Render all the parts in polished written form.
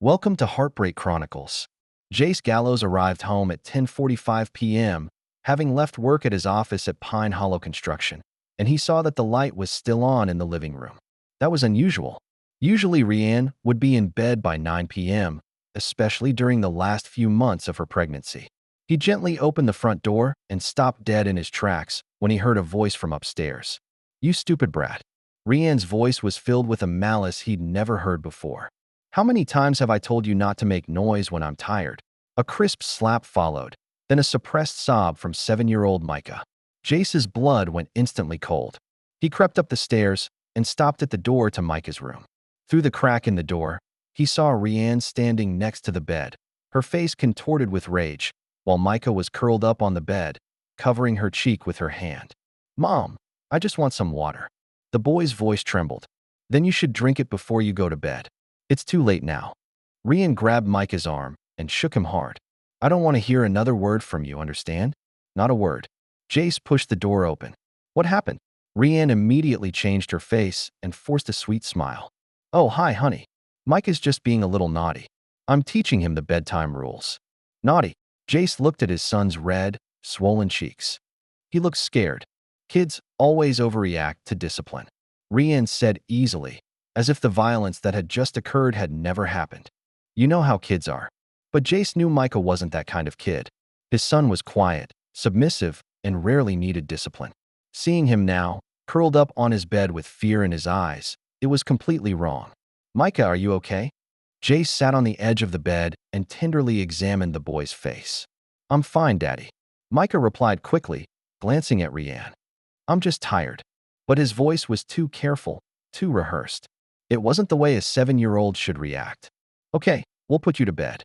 Welcome to Heartbreak Chronicles. Jace Gallows arrived home at 10:45 p.m., having left work at his office at Pine Hollow Construction, and he saw that the light was still on in the living room. That was unusual. Usually Rianne would be in bed by 9 p.m., especially during the last few months of her pregnancy. He gently opened the front door and stopped dead in his tracks when he heard a voice from upstairs. "You stupid brat." Rianne's voice was filled with a malice he'd never heard before. "How many times have I told you not to make noise when I'm tired?" A crisp slap followed, then a suppressed sob from 7-year-old Micah. Jace's blood went instantly cold. He crept up the stairs and stopped at the door to Micah's room. Through the crack in the door, he saw Rianne standing next to the bed, her face contorted with rage, while Micah was curled up on the bed, covering her cheek with her hand. "Mom, I just want some water." The boy's voice trembled. "Then you should drink it before you go to bed. It's too late now." Rian grabbed Micah's arm and shook him hard. "I don't want to hear another word from you, understand? Not a word." Jace pushed the door open. "What happened?" Rian immediately changed her face and forced a sweet smile. "Oh, hi, honey. Micah's just being a little naughty. I'm teaching him the bedtime rules." "Naughty?" Jace looked at his son's red, swollen cheeks. He looked scared. "Kids always overreact to discipline," Rian said easily, as if the violence that had just occurred had never happened. "You know how kids are." But Jace knew Micah wasn't that kind of kid. His son was quiet, submissive, and rarely needed discipline. Seeing him now, curled up on his bed with fear in his eyes, it was completely wrong. "Micah, are you okay?" Jace sat on the edge of the bed and tenderly examined the boy's face. "I'm fine, Daddy," Micah replied quickly, glancing at Rianne. "I'm just tired." But his voice was too careful, too rehearsed. It wasn't the way a 7-year-old should react. "Okay, we'll put you to bed."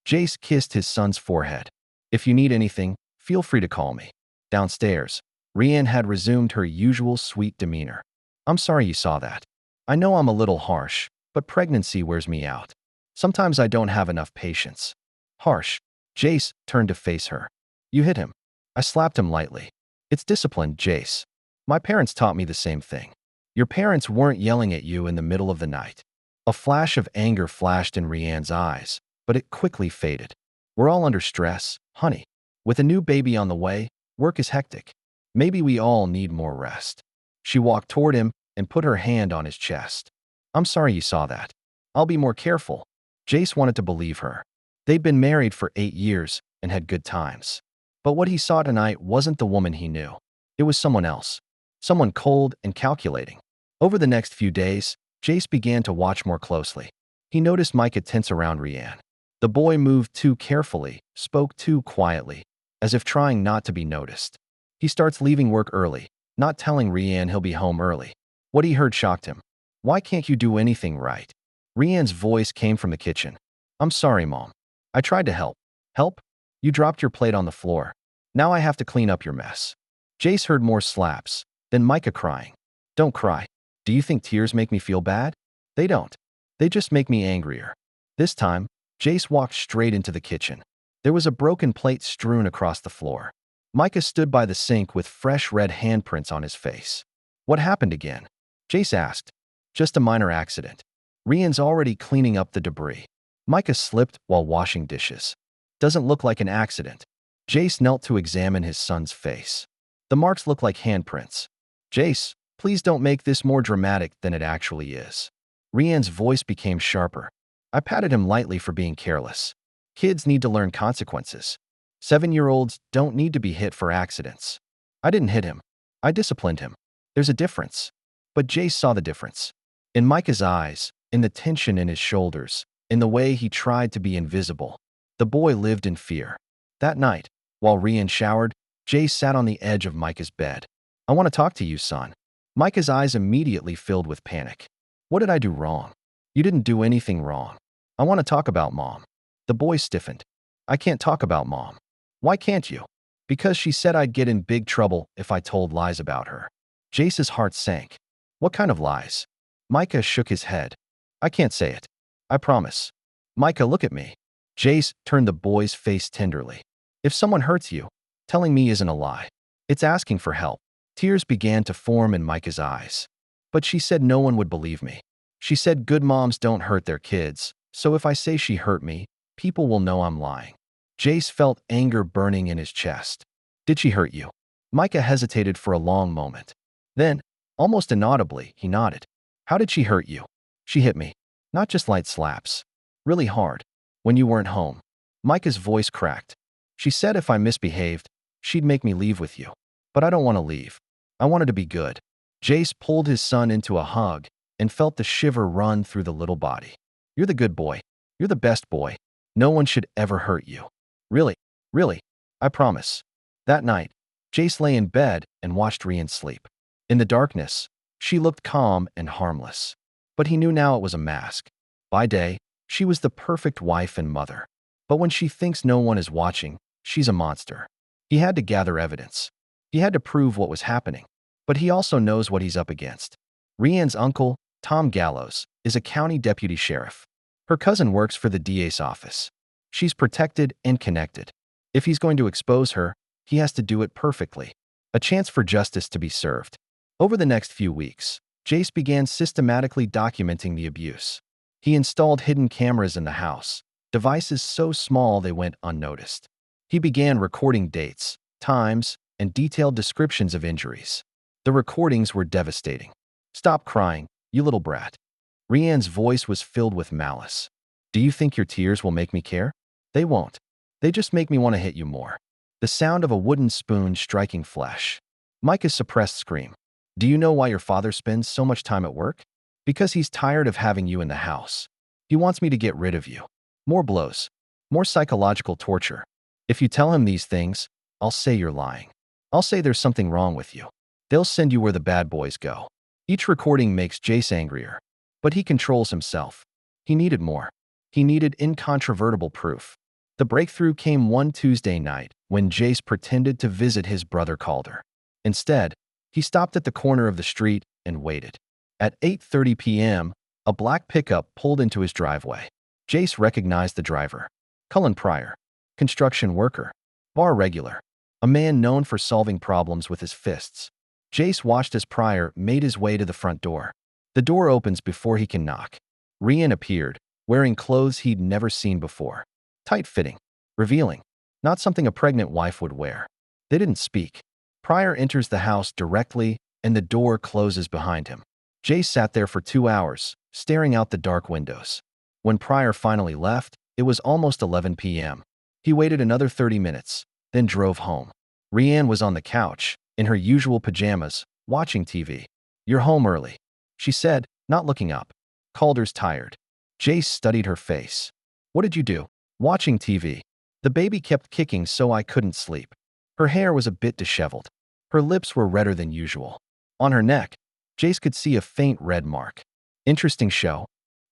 Jace kissed his son's forehead. "If you need anything, feel free to call me." Downstairs, Rianne had resumed her usual sweet demeanor. "I'm sorry you saw that. I know I'm a little harsh, but pregnancy wears me out. Sometimes I don't have enough patience." "Harsh?" Jace turned to face her. "You hit him." "I slapped him lightly." "It's discipline, Jace. My parents taught me the same thing." "Your parents weren't yelling at you in the middle of the night." A flash of anger flashed in Rianne's eyes, but it quickly faded. "We're all under stress, honey. With a new baby on the way, work is hectic. Maybe we all need more rest." She walked toward him and put her hand on his chest. "I'm sorry you saw that. I'll be more careful." Jace wanted to believe her. They'd been married for 8 years and had good times. But what he saw tonight wasn't the woman he knew. It was someone else. Someone cold and calculating. Over the next few days, Jace began to watch more closely. He noticed Micah tense around Rianne. The boy moved too carefully, spoke too quietly, as if trying not to be noticed. He starts leaving work early, not telling Rianne he'll be home early. What he heard shocked him. "Why can't you do anything right?" Rianne's voice came from the kitchen. "I'm sorry, Mom. I tried to help." "Help? You dropped your plate on the floor. Now I have to clean up your mess." Jace heard more slaps, then Micah crying. "Don't cry. Do you think tears make me feel bad? They don't. They just make me angrier." This time, Jace walked straight into the kitchen. There was a broken plate strewn across the floor. Micah stood by the sink with fresh red handprints on his face. "What happened again?" Jace asked. "Just a minor accident." Rianne's already cleaning up the debris. Micah slipped while washing dishes. "Doesn't look like an accident." Jace knelt to examine his son's face. "The marks look like handprints." "Jace, please don't make this more dramatic than it actually is." Rianne's voice became sharper. "I patted him lightly for being careless. Kids need to learn consequences. 7-year-olds don't need to be hit for accidents." "I didn't hit him. I disciplined him. There's a difference." But Jace saw the difference. In Micah's eyes, in the tension in his shoulders, in the way he tried to be invisible. The boy lived in fear. That night, while Rianne showered, Jace sat on the edge of Micah's bed. "I want to talk to you, son." Micah's eyes immediately filled with panic. "What did I do wrong?" "You didn't do anything wrong. I want to talk about Mom." The boy stiffened. "I can't talk about Mom." "Why can't you?" "Because she said I'd get in big trouble if I told lies about her." Jace's heart sank. "What kind of lies?" Micah shook his head. "I can't say it. I promise." "Micah, look at me." Jace turned the boy's face tenderly. "If someone hurts you, telling me isn't a lie. It's asking for help." Tears began to form in Micah's eyes. "But she said no one would believe me. She said good moms don't hurt their kids, So if I say she hurt me, people will know I'm lying. Jace felt anger burning in his chest. Did she hurt you? Micah hesitated for a long moment. Then, almost inaudibly, he nodded. How did she hurt you? She hit me. Not just light slaps. Really hard. When you weren't home. Micah's voice cracked. She said if I misbehaved, she'd make me leave with you. But I don't want to leave. I wanted to be good. Jace pulled his son into a hug and felt the shiver run through the little body. You're the good boy. You're the best boy. No one should ever hurt you. Really, really, I promise. That night, Jace lay in bed and watched Rian sleep. In the darkness, she looked calm and harmless. But he knew now it was a mask. By day, she was the perfect wife and mother. But when she thinks no one is watching, she's a monster. He had to gather evidence. He had to prove what was happening. But he also knows what he's up against. Rian's uncle, Tom Gallows, is a county deputy sheriff. Her cousin works for the DA's office. She's protected and connected. If he's going to expose her, he has to do it perfectly. A chance for justice to be served. Over the next few weeks, Jace began systematically documenting the abuse. He installed hidden cameras in the house, devices so small they went unnoticed. He began recording dates, times, and detailed descriptions of injuries. The recordings were devastating. Stop crying, you little brat. Rian's voice was filled with malice. Do you think your tears will make me care? They won't. They just make me want to hit you more. The sound of a wooden spoon striking flesh. Micah's suppressed scream. Do you know why your father spends so much time at work? Because he's tired of having you in the house. He wants me to get rid of you. More blows. More psychological torture. If you tell him these things, I'll say you're lying. I'll say there's something wrong with you. They'll send you where the bad boys go. Each recording makes Jace angrier. But he controls himself. He needed more. He needed incontrovertible proof. The breakthrough came one Tuesday night when Jace pretended to visit his brother Calder. Instead, he stopped at the corner of the street and waited. At 8:30 p.m., a black pickup pulled into his driveway. Jace recognized the driver. Cullen Pryor, construction worker, bar regular, a man known for solving problems with his fists. Jace watched as Pryor made his way to the front door. The door opens before he can knock. Rian appeared, wearing clothes he'd never seen before. Tight-fitting, revealing, not something a pregnant wife would wear. They didn't speak. Pryor enters the house directly, and the door closes behind him. Jace sat there for 2 hours, staring out the dark windows. When Pryor finally left, it was almost 11 p.m. He waited another 30 minutes, then drove home. Rian was on the couch, in her usual pajamas, watching TV. You're home early, she said, not looking up. Calder's tired. Jace studied her face. What did you do? Watching TV. The baby kept kicking so I couldn't sleep. Her hair was a bit disheveled. Her lips were redder than usual. On her neck, Jace could see a faint red mark. Interesting show.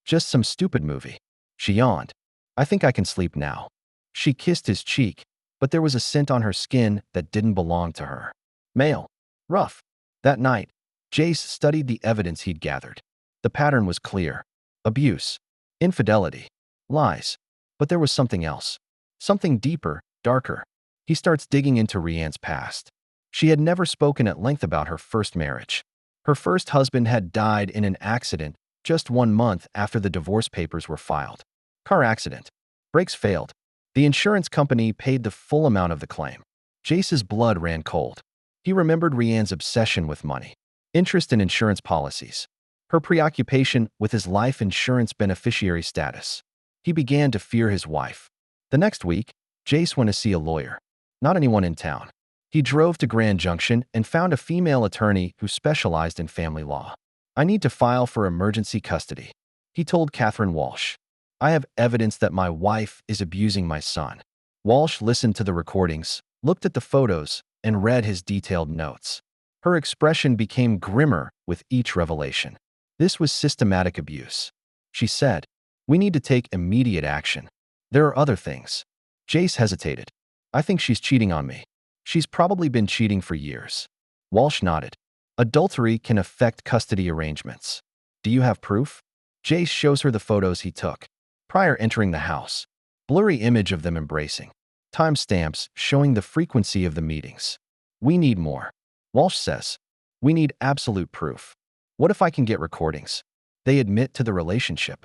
Just some stupid movie. She yawned. I think I can sleep now. She kissed his cheek, but there was a scent on her skin that didn't belong to her. Male. Rough. That night, Jace studied the evidence he'd gathered. The pattern was clear. Abuse. Infidelity. Lies. But there was something else. Something deeper, darker. He starts digging into Rian's past. She had never spoken at length about her first marriage. Her first husband had died in an accident just 1 month after the divorce papers were filed. Car accident. Brakes failed. The insurance company paid the full amount of the claim. Jace's blood ran cold. He remembered Rian's obsession with money, interest in insurance policies, her preoccupation with his life insurance beneficiary status. He began to fear his wife. The next week, Jace went to see a lawyer. Not anyone in town. He drove to Grand Junction and found a female attorney who specialized in family law. I need to file for emergency custody, he told Catherine Walsh. I have evidence that my wife is abusing my son. Walsh listened to the recordings, looked at the photos, and read his detailed notes. Her expression became grimmer with each revelation. This was systematic abuse. She said, we need to take immediate action. There are other things. Jace hesitated. I think she's cheating on me. She's probably been cheating for years. Walsh nodded. Adultery can affect custody arrangements. Do you have proof? Jace shows her the photos he took. Prior entering the house. Blurry image of them embracing. Timestamps showing the frequency of the meetings. We need more. Walsh says. We need absolute proof. What if I can get recordings? They admit to the relationship.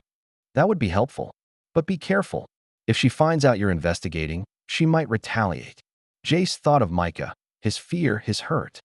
That would be helpful. But be careful. If she finds out you're investigating, she might retaliate. Jace thought of Micah, his fear, his hurt.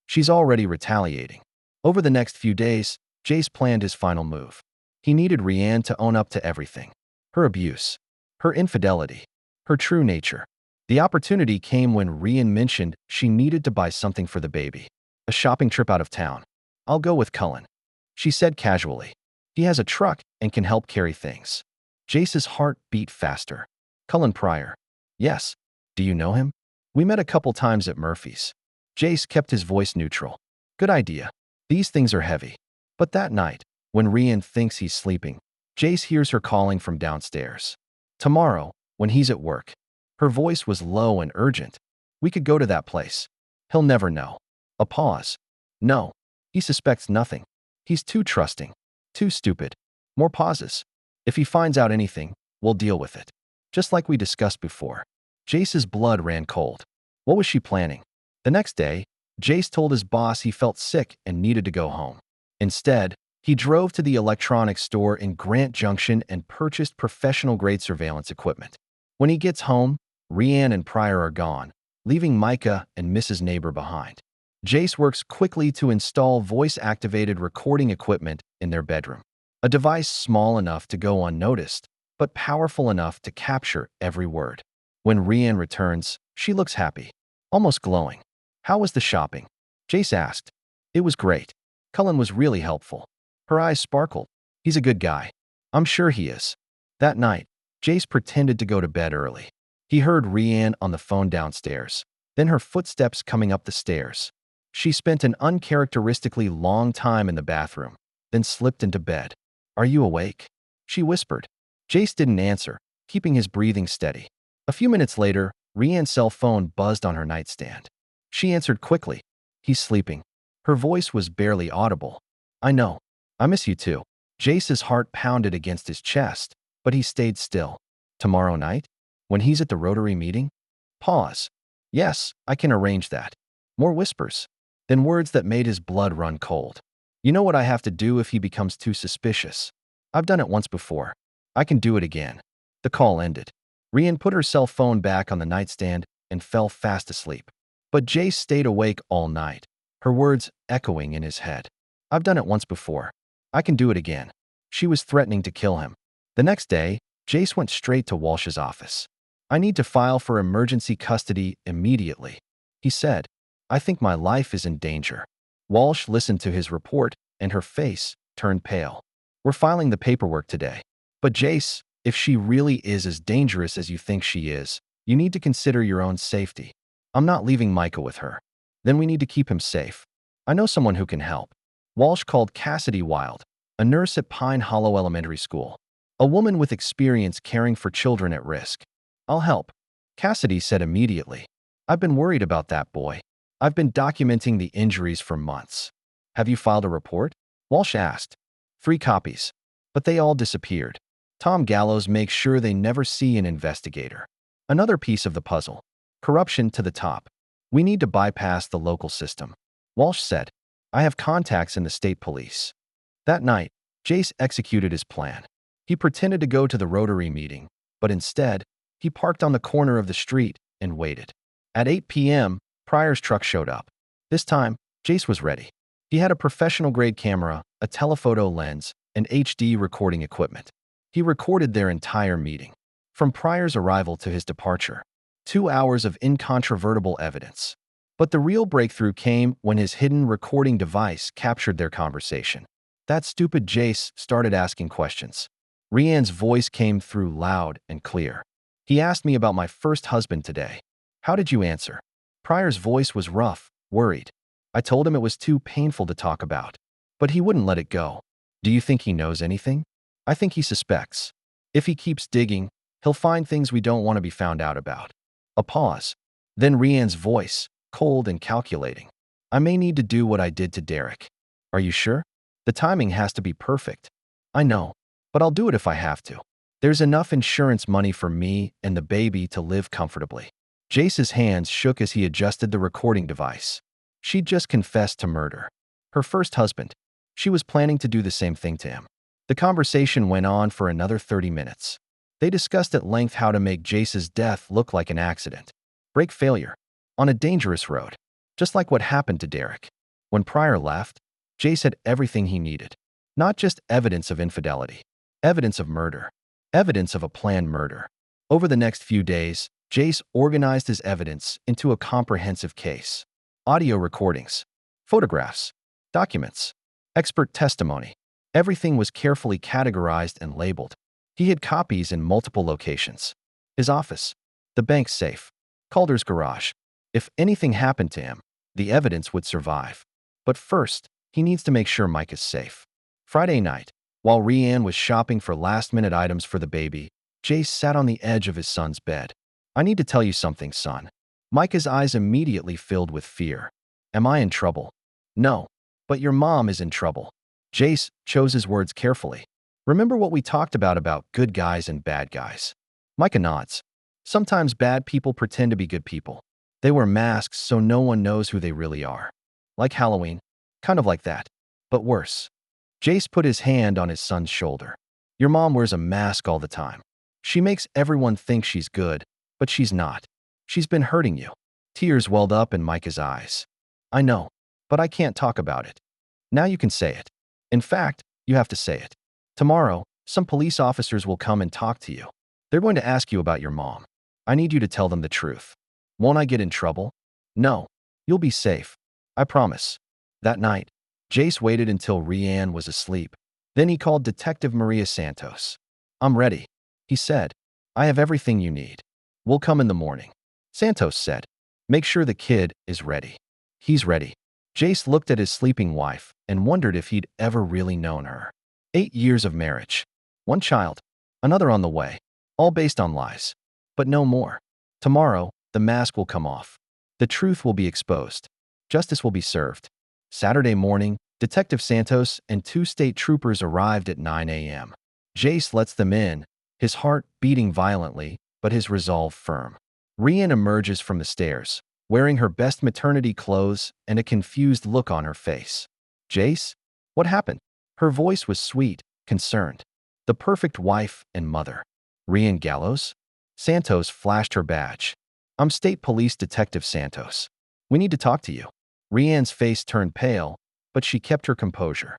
She's already retaliating. Over the next few days, Jace planned his final move. He needed Rianne to own up to everything. Her abuse, her infidelity, her true nature. The opportunity came when Rianne mentioned she needed to buy something for the baby. A shopping trip out of town. I'll go with Cullen, she said casually. He has a truck and can help carry things. Jace's heart beat faster. Cullen Pryor. Yes. Do you know him? We met a couple times at Murphy's. Jace kept his voice neutral. Good idea. These things are heavy. But that night, when Rianne thinks he's sleeping, Jace hears her calling from downstairs. Tomorrow, when he's at work. Her voice was low and urgent. We could go to that place. He'll never know. A pause. No. He suspects nothing. He's too trusting. Too stupid. More pauses. If he finds out anything, we'll deal with it. Just like we discussed before. Jace's blood ran cold. What was she planning? The next day, Jace told his boss he felt sick and needed to go home. Instead, he drove to the electronics store in Grant Junction and purchased professional-grade surveillance equipment. When he gets home, Rianne and Pryor are gone, leaving Micah and Mrs. Neighbor behind. Jace works quickly to install voice-activated recording equipment in their bedroom. A device small enough to go unnoticed, but powerful enough to capture every word. When Rianne returns, she looks happy, almost glowing. How was the shopping? Jace asked. It was great. Cullen was really helpful. Her eyes sparkled. He's a good guy. I'm sure he is. That night, Jace pretended to go to bed early. He heard Rianne on the phone downstairs, then her footsteps coming up the stairs. She spent an uncharacteristically long time in the bathroom, then slipped into bed. Are you awake? She whispered. Jace didn't answer, keeping his breathing steady. A few minutes later, Rianne's cell phone buzzed on her nightstand. She answered quickly. He's sleeping. Her voice was barely audible. I know. I miss you too. Jace's heart pounded against his chest, but he stayed still. Tomorrow night? When he's at the Rotary meeting? Pause. Yes, I can arrange that. More whispers. Then words that made his blood run cold. You know what I have to do if he becomes too suspicious? I've done it once before. I can do it again. The call ended. Rianne put her cell phone back on the nightstand and fell fast asleep. But Jace stayed awake all night, her words echoing in his head. I've done it once before. I can do it again. She was threatening to kill him. The next day, Jace went straight to Walsh's office. I need to file for emergency custody immediately, he said. I think my life is in danger. Walsh listened to his report, and her face turned pale. We're filing the paperwork today. But Jace, if she really is as dangerous as you think she is, you need to consider your own safety. I'm not leaving Micah with her. Then we need to keep him safe. I know someone who can help. Walsh called Cassidy Wild, a nurse at Pine Hollow Elementary School. A woman with experience caring for children at risk. I'll help, Cassidy said immediately. I've been worried about that boy. I've been documenting the injuries for months. Have you filed a report? Walsh asked. 3 copies. But they all disappeared. Tom Gallows makes sure they never see an investigator. Another piece of the puzzle. Corruption to the top. We need to bypass the local system. Walsh said. I have contacts in the state police. That night, Jace executed his plan. He pretended to go to the Rotary meeting, but instead, he parked on the corner of the street and waited. At 8 p.m., Pryor's truck showed up. This time, Jace was ready. He had a professional-grade camera, a telephoto lens, and HD recording equipment. He recorded their entire meeting. From Pryor's arrival to his departure. 2 hours of incontrovertible evidence. But the real breakthrough came when his hidden recording device captured their conversation. That stupid Jace started asking questions. Rianne's voice came through loud and clear. He asked me about my first husband today. How did you answer? Pryor's voice was rough, worried. I told him it was too painful to talk about. But he wouldn't let it go. Do you think he knows anything? I think he suspects. If he keeps digging, he'll find things we don't want to be found out about. A pause. Then Rianne's voice, cold and calculating. I may need to do what I did to Derek. Are you sure? The timing has to be perfect. I know, but I'll do it if I have to. There's enough insurance money for me and the baby to live comfortably. Jace's hands shook as he adjusted the recording device. She'd just confessed to murder. Her first husband. She was planning to do the same thing to him. The conversation went on for another 30 minutes. They discussed at length how to make Jace's death look like an accident. Brake failure. On a dangerous road. Just like what happened to Derek. When Pryor left, Jace had everything he needed. Not just evidence of infidelity. Evidence of murder. Evidence of a planned murder. Over the next few days, Jace organized his evidence into a comprehensive case. Audio recordings. Photographs. Documents. Expert testimony. Everything was carefully categorized and labeled. He had copies in multiple locations. His office. The bank's safe. Calder's garage. If anything happened to him, the evidence would survive. But first, he needs to make sure Mike is safe. Friday night, while Rianne was shopping for last-minute items for the baby, Jace sat on the edge of his son's bed. "I need to tell you something, son." Micah's eyes immediately filled with fear. "Am I in trouble?" "No, but your mom is in trouble." Jace chose his words carefully. "Remember what we talked about good guys and bad guys?" Micah nods. "Sometimes bad people pretend to be good people. They wear masks so no one knows who they really are. Like Halloween. Kind of like that. But worse." Jace put his hand on his son's shoulder. "Your mom wears a mask all the time. She makes everyone think she's good, but she's not. She's been hurting you." Tears welled up in Micah's eyes. "I know, but I can't talk about it." "Now you can say it. In fact, you have to say it. Tomorrow, some police officers will come and talk to you. They're going to ask you about your mom. I need you to tell them the truth." "Won't I get in trouble?" "No. You'll be safe. I promise." That night, Jace waited until Rianne was asleep. Then he called Detective Maria Santos. "I'm ready," he said. "I have everything you need. We'll come in the morning." Santos said, "Make sure the kid is ready." "He's ready." Jace looked at his sleeping wife and wondered if he'd ever really known her. 8 years of marriage. One child. Another on the way. All based on lies. But no more. Tomorrow, the mask will come off. The truth will be exposed. Justice will be served. Saturday morning, Detective Santos and 2 state troopers arrived at 9 a.m. Jace lets them in, his heart beating violently, but his resolve firm. Rianne emerges from the stairs, wearing her best maternity clothes and a confused look on her face. "Jace? What happened?" Her voice was sweet, concerned. The perfect wife and mother. "Rianne Gallows?" Santos flashed her badge. "I'm State Police Detective Santos. We need to talk to you." Rianne's face turned pale, but she kept her composure.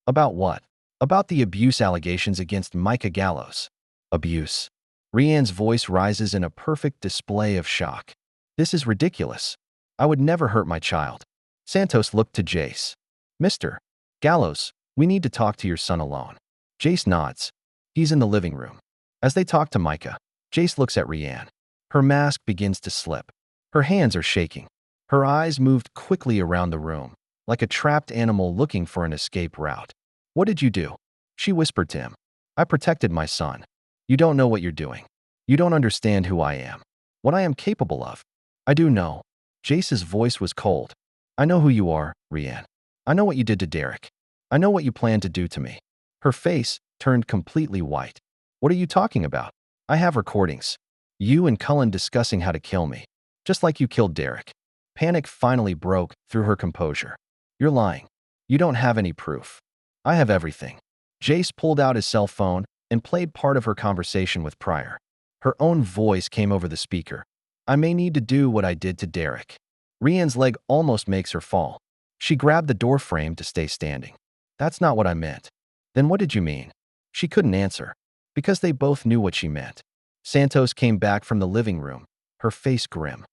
"About what?" "About the abuse allegations against Micah Gallows." "Abuse?" Rianne's voice rises in a perfect display of shock. "This is ridiculous. I would never hurt my child." Santos looked to Jace. "Mr. Gallows, we need to talk to your son alone." Jace nods. He's in the living room. As they talk to Micah, Jace looks at Rianne. Her mask begins to slip. Her hands are shaking. Her eyes moved quickly around the room, like a trapped animal looking for an escape route. "What did you do?" She whispered to him. "I protected my son. You don't know what you're doing. You don't understand who I am. What I am capable of." "I do know." Jace's voice was cold. "I know who you are, Rianne. I know what you did to Derek. I know what you plan to do to me." Her face turned completely white. "What are you talking about?" "I have recordings. You and Cullen discussing how to kill me. Just like you killed Derek." Panic finally broke through her composure. "You're lying. You don't have any proof." "I have everything." Jace pulled out his cell phone and played part of her conversation with Pryor. Her own voice came over the speaker. "I may need to do what I did to Derek." Rianne's leg almost makes her fall. She grabbed the door frame to stay standing. "That's not what I meant." "Then what did you mean?" She couldn't answer, because they both knew what she meant. Santos came back from the living room, her face grim.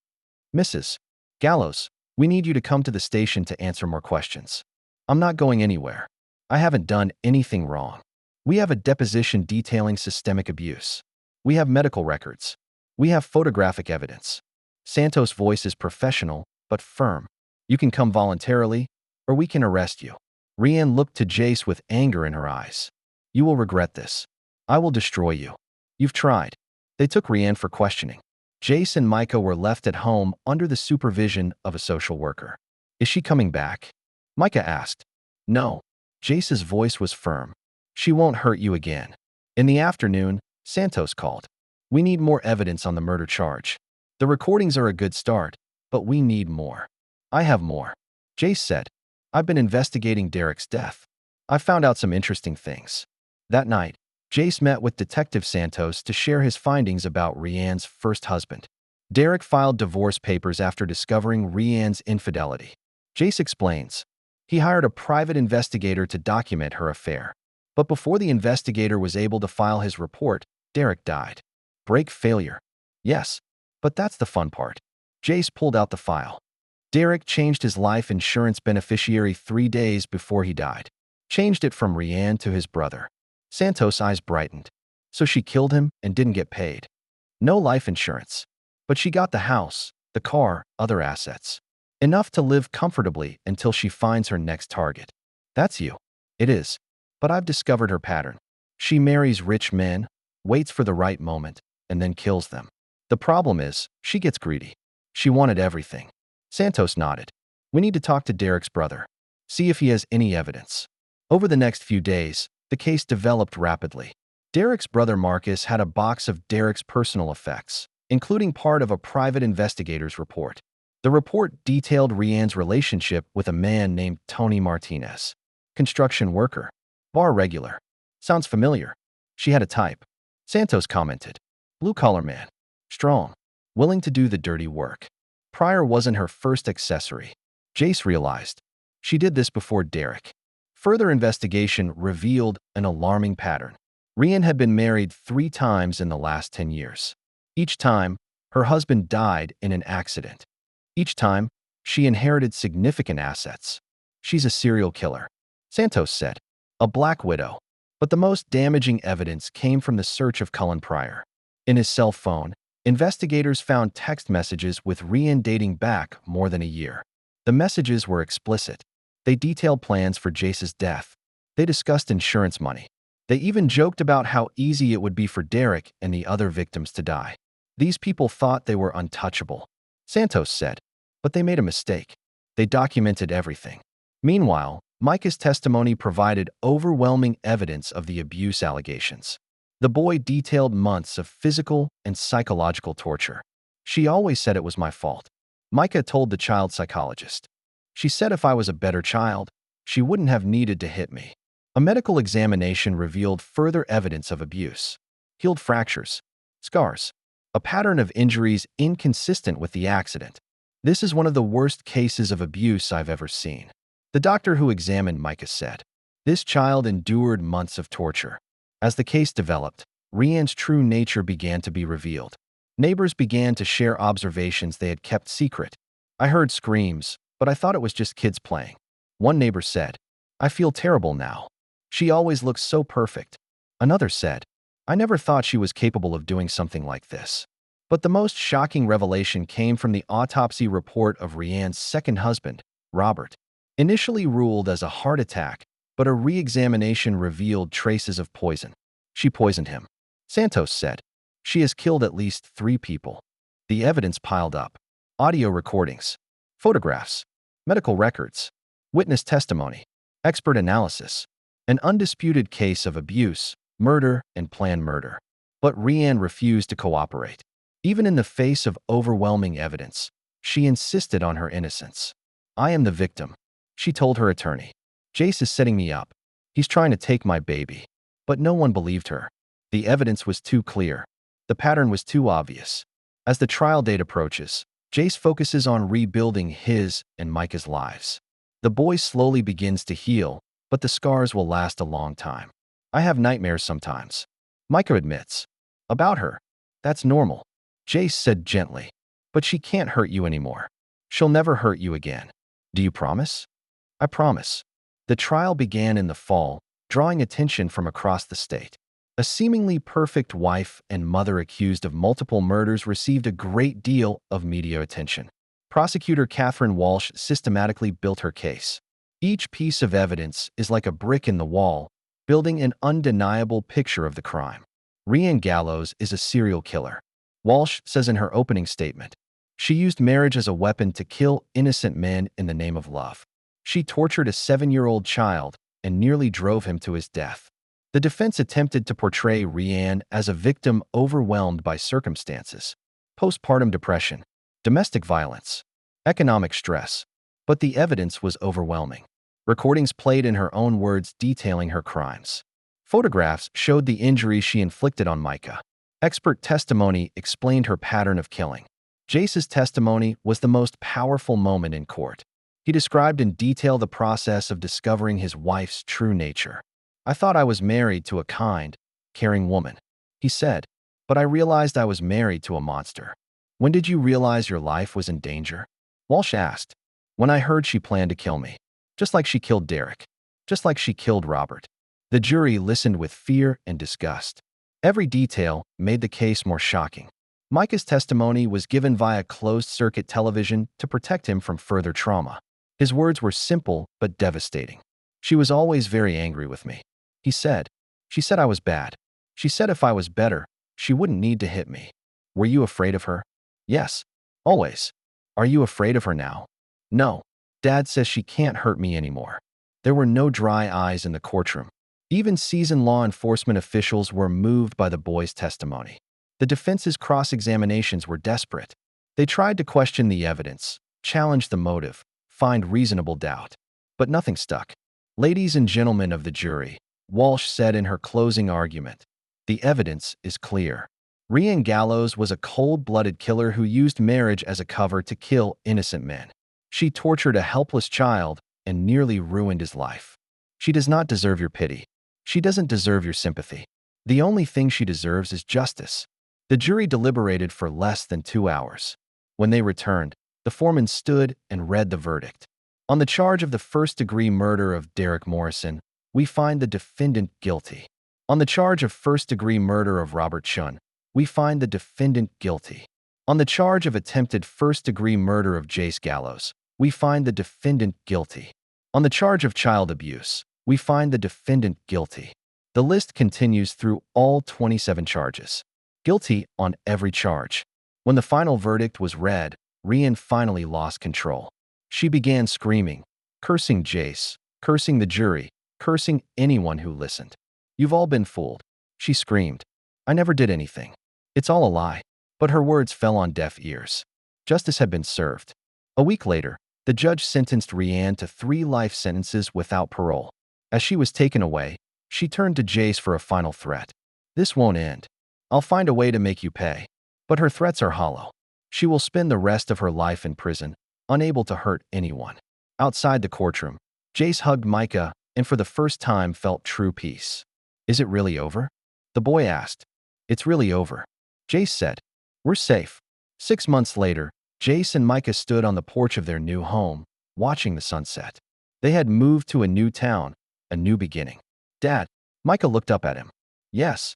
"Mrs. Gallows, we need you to come to the station to answer more questions." "I'm not going anywhere. I haven't done anything wrong. We have a deposition detailing systemic abuse. We have medical records. We have photographic evidence." Santos' voice is professional, but firm. "You can come voluntarily, or we can arrest you." Rianne looked to Jace with anger in her eyes. "You will regret this. I will destroy you. You've tried." They took Rianne for questioning. Jace and Micah were left at home under the supervision of a social worker. "Is she coming back?" Micah asked. "No." Jace's voice was firm. "She won't hurt you again." In the afternoon, Santos called. "We need more evidence on the murder charge. The recordings are a good start, but we need more." "I have more." Jace said. "I've been investigating Derek's death. I found out some interesting things." That night, Jace met with Detective Santos to share his findings about Rianne's first husband. Derek filed divorce papers after discovering Rianne's infidelity. Jace explains, he hired a private investigator to document her affair. But before the investigator was able to file his report, Derek died. Break failure. Yes, but that's the fun part. Jace pulled out the file. Derek changed his life insurance beneficiary 3 days before he died. Changed it from Rianne to his brother. Santos' eyes brightened. So she killed him and didn't get paid. No life insurance. But she got the house, the car, other assets. Enough to live comfortably until she finds her next target. That's you. It is. But I've discovered her pattern. She marries rich men, waits for the right moment, and then kills them. The problem is, she gets greedy. She wanted everything. Santos nodded. We need to talk to Derek's brother. See if he has any evidence. Over the next few days, the case developed rapidly. Derek's brother Marcus had a box of Derek's personal effects, including part of a private investigator's report. The report detailed Rianne's relationship with a man named Tony Martinez. Construction worker. Bar regular. Sounds familiar. She had a type. Santos commented. Blue-collar man. Strong. Willing to do the dirty work. Pryor wasn't her first accessory. Jace realized. She did this before Derek. Further investigation revealed an alarming pattern. Rianne had been married 3 times in the last 10 years. Each time, her husband died in an accident. Each time, she inherited significant assets. She's a serial killer, Santos said. A black widow. But the most damaging evidence came from the search of Cullen Pryor. In his cell phone, investigators found text messages with Rianne dating back more than a year. The messages were explicit. They detailed plans for Jace's death. They discussed insurance money. They even joked about how easy it would be for Derek and the other victims to die. These people thought they were untouchable, Santos said. But they made a mistake. They documented everything. Meanwhile, Micah's testimony provided overwhelming evidence of the abuse allegations. The boy detailed months of physical and psychological torture. She always said it was my fault, Micah told the child psychologist. She said if I was a better child, she wouldn't have needed to hit me. A medical examination revealed further evidence of abuse. Healed fractures, scars, a pattern of injuries inconsistent with the accident. This is one of the worst cases of abuse I've ever seen. The doctor who examined Micah said, this child endured months of torture. As the case developed, Rianne's true nature began to be revealed. Neighbors began to share observations they had kept secret. I heard screams, but I thought it was just kids playing. One neighbor said, I feel terrible now. She always looks so perfect. Another said, I never thought she was capable of doing something like this. But the most shocking revelation came from the autopsy report of Rianne's second husband, Robert. Initially ruled as a heart attack, but a re-examination revealed traces of poison. She poisoned him, Santos said. She has killed at least 3 people. The evidence piled up. Audio recordings, photographs, medical records, witness testimony, expert analysis. An undisputed case of abuse, murder, and planned murder. But Rianne refused to cooperate. Even in the face of overwhelming evidence, she insisted on her innocence. I am the victim, she told her attorney. Jace is setting me up. He's trying to take my baby. But no one believed her. The evidence was too clear. The pattern was too obvious. As the trial date approaches, Jace focuses on rebuilding his and Micah's lives. The boy slowly begins to heal, but the scars will last a long time. I have nightmares sometimes, Micah admits. About her. That's normal, Jace said gently. But she can't hurt you anymore. She'll never hurt you again. Do you promise? I promise. The trial began in the fall, drawing attention from across the state. A seemingly perfect wife and mother accused of multiple murders received a great deal of media attention. Prosecutor Catherine Walsh systematically built her case. Each piece of evidence is like a brick in the wall, building an undeniable picture of the crime. Rianne Gallows is a serial killer, Walsh says in her opening statement. She used marriage as a weapon to kill innocent men in the name of love. She tortured a 7-year-old child and nearly drove him to his death. The defense attempted to portray Rianne as a victim overwhelmed by circumstances, postpartum depression, domestic violence, economic stress. But the evidence was overwhelming. Recordings played in her own words detailing her crimes. Photographs showed the injuries she inflicted on Micah. Expert testimony explained her pattern of killing. Jace's testimony was the most powerful moment in court. He described in detail the process of discovering his wife's true nature. "I thought I was married to a kind, caring woman," he said, "but I realized I was married to a monster." "When did you realize your life was in danger?" Walsh asked. "When I heard she planned to kill me. Just like she killed Derek. Just like she killed Robert." The jury listened with fear and disgust. Every detail made the case more shocking. Micah's testimony was given via closed-circuit television to protect him from further trauma. His words were simple but devastating. "She was always very angry with me," he said. "She said I was bad. She said if I was better, she wouldn't need to hit me." "Were you afraid of her?" "Yes, always." "Are you afraid of her now?" "No. Dad says she can't hurt me anymore." There were no dry eyes in the courtroom. Even seasoned law enforcement officials were moved by the boy's testimony. The defense's cross-examinations were desperate. They tried to question the evidence, challenge the motive, find reasonable doubt. But nothing stuck. "Ladies and gentlemen of the jury," Walsh said in her closing argument, "the evidence is clear. Rhian Gallows was a cold-blooded killer who used marriage as a cover to kill innocent men. She tortured a helpless child and nearly ruined his life. She does not deserve your pity. She doesn't deserve your sympathy. The only thing she deserves is justice." The jury deliberated for less than 2 hours. When they returned, the foreman stood and read the verdict. "On the charge of the first-degree murder of Derek Morrison, we find the defendant guilty. On the charge of first-degree murder of Robert Chun, we find the defendant guilty. On the charge of attempted first-degree murder of Jace Gallows, we find the defendant guilty. On the charge of child abuse, we find the defendant guilty." The list continues through all 27 charges. Guilty on every charge. When the final verdict was read, Rhian finally lost control. She began screaming, cursing Jace, cursing the jury, cursing anyone who listened. "You've all been fooled," she screamed. "I never did anything. It's all a lie." But her words fell on deaf ears. Justice had been served. A week later, the judge sentenced Rhian to 3 life sentences without parole. As she was taken away, she turned to Jace for a final threat. "This won't end. I'll find a way to make you pay." But her threats are hollow. She will spend the rest of her life in prison, unable to hurt anyone. Outside the courtroom, Jace hugged Micah and for the first time felt true peace. "Is it really over?" the boy asked. "It's really over," Jace said. "We're safe." 6 months later, Jace and Micah stood on the porch of their new home, watching the sunset. They had moved to a new town, a new beginning. "Dad," Micah looked up at him. "Yes.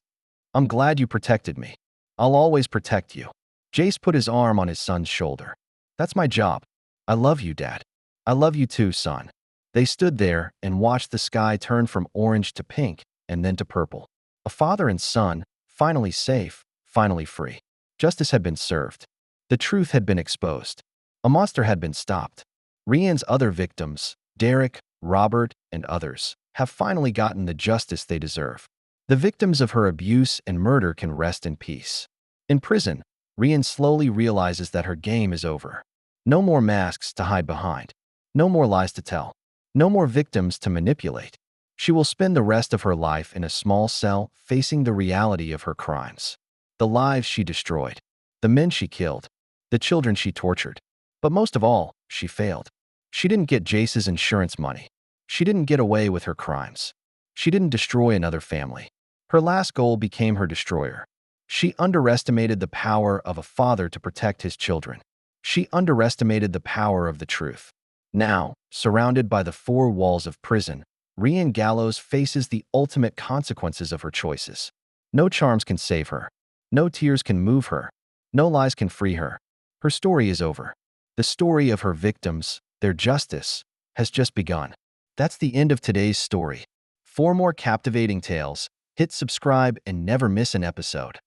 I'm glad you protected me. I'll always protect you." Jace put his arm on his son's shoulder. "That's my job. I love you, Dad. I love you too, son." They stood there and watched the sky turn from orange to pink and then to purple. A father and son, finally safe, finally free. Justice had been served. The truth had been exposed. A monster had been stopped. Rhian's other victims, Derek, Robert, and others, have finally gotten the justice they deserve. The victims of her abuse and murder can rest in peace. In prison, Rhian slowly realizes that her game is over. No more masks to hide behind. No more lies to tell. No more victims to manipulate. She will spend the rest of her life in a small cell facing the reality of her crimes. The lives she destroyed. The men she killed. The children she tortured. But most of all, she failed. She didn't get Jace's insurance money. She didn't get away with her crimes. She didn't destroy another family. Her last goal became her destroyer. She underestimated the power of a father to protect his children. She underestimated the power of the truth. Now, surrounded by the 4 walls of prison, Rhian Gallows faces the ultimate consequences of her choices. No charms can save her. No tears can move her. No lies can free her. Her story is over. The story of her victims, their justice, has just begun. That's the end of today's story. For more captivating tales, hit subscribe and never miss an episode.